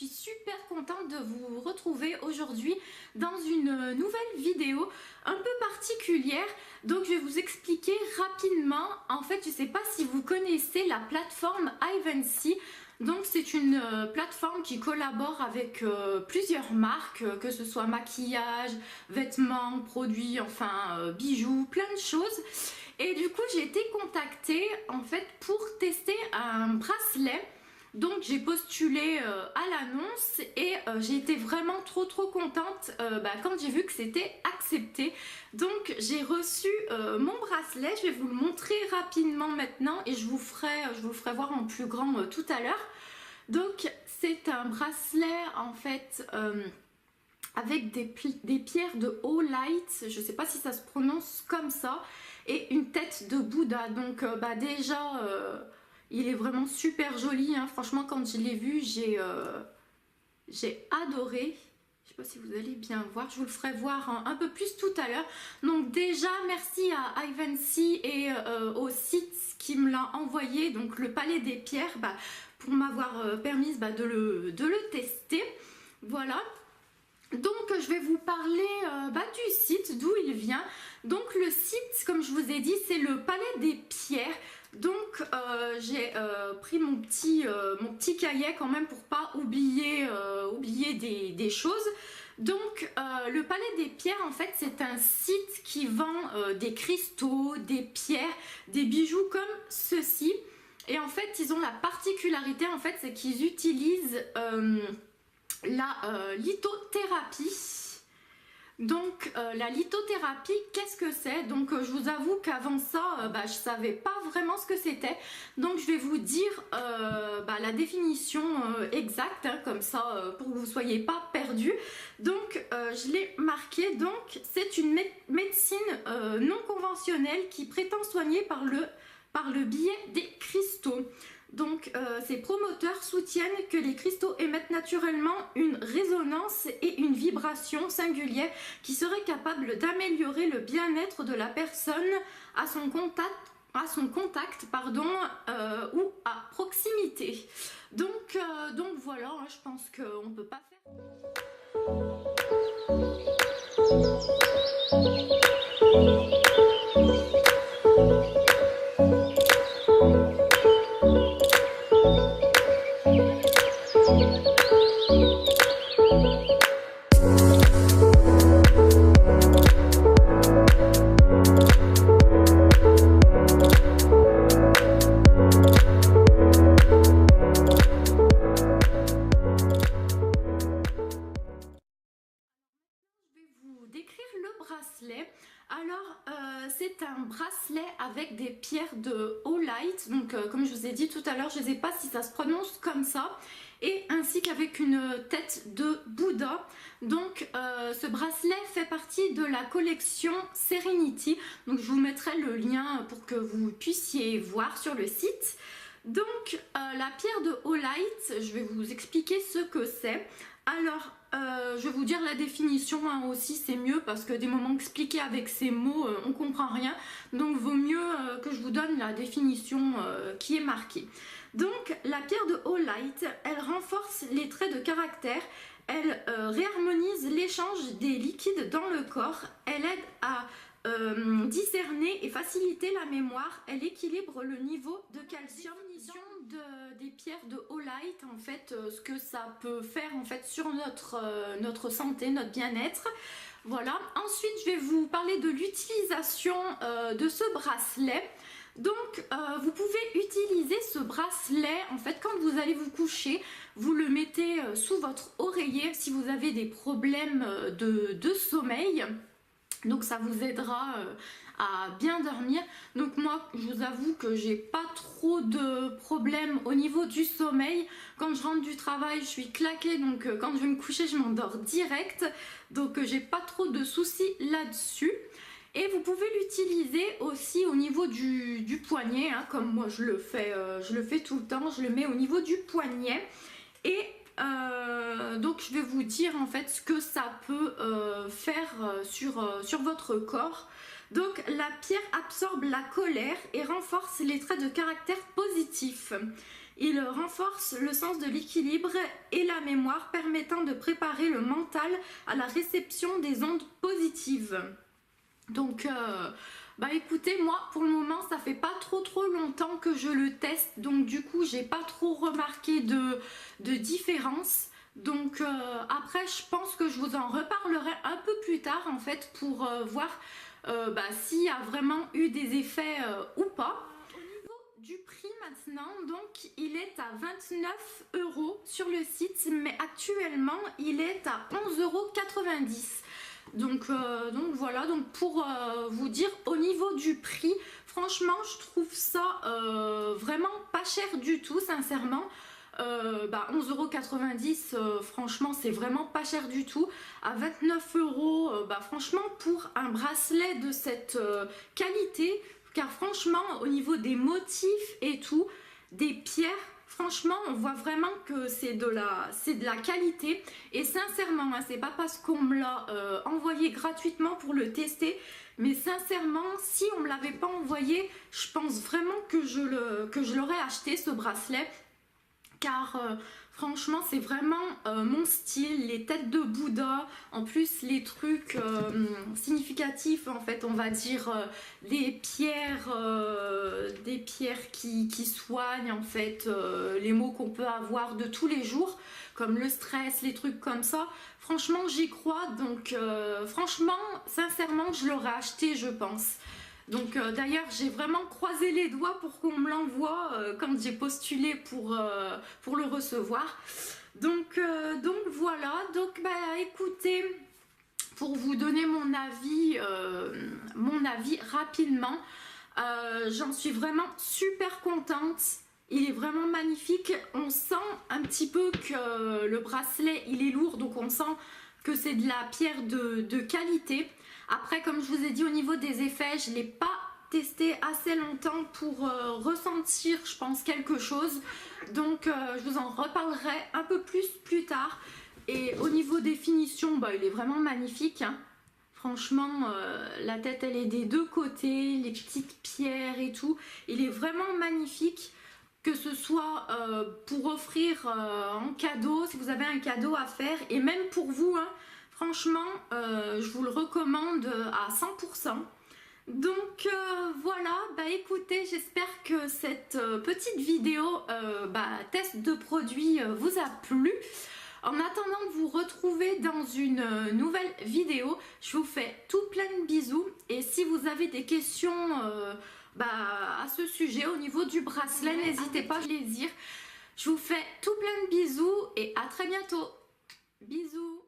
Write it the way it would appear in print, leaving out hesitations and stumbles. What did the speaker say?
suis super contente de vous retrouver aujourd'hui dans une nouvelle vidéo un peu particulière. Donc je vais vous expliquer rapidement. En fait, je ne sais pas si vous connaissez la plateforme Ivancy. Donc c'est une plateforme qui collabore avec plusieurs marques, que ce soit maquillage, vêtements, produits, enfin bijoux, plein de choses. Et du coup j'ai été contactée en fait pour tester un bracelet. Donc j'ai postulé à l'annonce et j'ai été vraiment trop contente quand j'ai vu que c'était accepté. Donc j'ai reçu mon bracelet, je vais vous le montrer rapidement maintenant et je vous ferai voir en plus grand tout à l'heure. Donc c'est un bracelet en fait avec des pierres de Olight, je ne sais pas si ça se prononce comme ça, et une tête de Bouddha. Donc déjà il est vraiment super joli, hein. Franchement quand je l'ai vu j'ai adoré. Je sais pas si vous allez bien voir, je vous le ferai voir un peu plus tout à l'heure. Donc déjà merci à Ivancy et au site qui me l'a envoyé, donc le Palais des Pierres, pour m'avoir permis de le tester. Voilà. Donc je vais vous parler du site, d'où il vient. Donc le site, comme je vous ai dit, c'est le Palais des Pierres. Donc j'ai pris mon petit cahier quand même pour pas oublier des choses. Donc le Palais des Pierres en fait c'est un site qui vend des cristaux, des pierres, des bijoux comme ceci. Et en fait ils ont la particularité en fait c'est qu'ils utilisent la lithothérapie. Donc la lithothérapie, qu'est-ce que c'est? Donc je vous avoue qu'avant ça je savais pas vraiment ce que c'était. Donc je vais vous dire la définition exacte, hein, comme ça pour que vous soyez pas perdus. Donc je l'ai marqué, donc c'est une médecine non conventionnelle qui prétend soigner par le biais des cristaux. Donc ces promoteurs soutiennent que les cristaux émettent naturellement une résonance et une vibration singulière qui serait capable d'améliorer le bien-être de la personne à son contact ou à proximité. Donc voilà, hein, je pense qu'on ne peut pas faire. Alors c'est un bracelet avec des pierres de Olight, donc comme je vous ai dit tout à l'heure, je ne sais pas si ça se prononce comme ça, et ainsi qu'avec une tête de Bouddha. Donc ce bracelet fait partie de la collection Serenity, donc je vous mettrai le lien pour que vous puissiez voir sur le site. Donc la pierre de Olight, je vais vous expliquer ce que c'est. Alors je vais vous dire la définition hein, aussi, c'est mieux parce que des moments expliqués avec ces mots on comprend rien, donc vaut mieux que je vous donne la définition qui est marquée. Donc la pierre de Olight, elle renforce les traits de caractère, elle réharmonise l'échange des liquides dans le corps, elle aide à discerner et faciliter la mémoire, elle équilibre le niveau de calcium. Des pierres de Olight, en fait ce que ça peut faire en fait sur notre santé, notre bien-être. Voilà, ensuite je vais vous parler de l'utilisation de ce bracelet. Donc vous pouvez utiliser ce bracelet en fait quand vous allez vous coucher, vous le mettez sous votre oreiller si vous avez des problèmes de sommeil. Donc ça vous aidera à bien dormir. Donc moi je vous avoue que j'ai pas trop de problèmes au niveau du sommeil. Quand je rentre du travail je suis claquée, donc quand je vais me coucher je m'endors direct. Donc j'ai pas trop de soucis là-dessus. Et vous pouvez l'utiliser aussi au niveau du poignet, hein, comme moi je le fais tout le temps, je le mets au niveau du poignet. Et donc je vais vous dire en fait ce que ça peut faire sur votre corps. Donc la pierre absorbe la colère et renforce les traits de caractère positifs. Il renforce le sens de l'équilibre et la mémoire, permettant de préparer le mental à la réception des ondes positives. Donc, bah écoutez, moi pour le moment ça fait pas trop longtemps que je le teste, donc du coup j'ai pas trop remarqué de différence. Donc après je pense que je vous en reparlerai un peu plus tard en fait pour voir bah, s'il y a vraiment eu des effets ou pas. Au niveau du prix maintenant, donc il est à 29 € sur le site, mais actuellement il est à 11,90 €. Donc voilà, donc pour vous dire au niveau du prix, franchement je trouve ça vraiment pas cher du tout sincèrement. 11,90 €, franchement c'est vraiment pas cher du tout. À 29 €, bah franchement pour un bracelet de cette qualité, car franchement au niveau des motifs et tout, des pierres, franchement on voit vraiment que c'est de la qualité. Et sincèrement hein, c'est pas parce qu'on me l'a envoyé gratuitement pour le tester, mais sincèrement si on me l'avait pas envoyé, je pense vraiment que je l'aurais acheté ce bracelet, car franchement c'est vraiment mon style. Les têtes de Bouddha, en plus les trucs significatifs en fait, on va dire des pierres qui soignent en fait les maux qu'on peut avoir de tous les jours, comme le stress, les trucs comme ça. Franchement j'y crois, donc franchement sincèrement je l'aurais acheté je pense. Donc d'ailleurs j'ai vraiment croisé les doigts pour qu'on me l'envoie quand j'ai postulé pour le recevoir. Donc voilà, donc bah écoutez, pour vous donner mon avis rapidement, j'en suis vraiment super contente. Il est vraiment magnifique, on sent un petit peu que le bracelet il est lourd, donc on sent que c'est de la pierre de qualité. Après comme je vous ai dit au niveau des effets, je ne l'ai pas testé assez longtemps pour ressentir je pense quelque chose. Donc je vous en reparlerai un peu plus tard. Et au niveau des finitions, bah, il est vraiment magnifique hein. Franchement la tête elle est des deux côtés, les petites pierres et tout, il est vraiment magnifique. Que ce soit pour offrir en cadeau, si vous avez un cadeau à faire, et même pour vous hein. Franchement je vous le recommande à 100%. Donc voilà, bah écoutez, j'espère que cette petite vidéo test de produit vous a plu. En attendant de vous retrouver dans une nouvelle vidéo, je vous fais tout plein de bisous. Et si vous avez des questions à ce sujet au niveau du bracelet, n'hésitez pas à les dire. Je vous fais tout plein de bisous et à très bientôt. Bisous.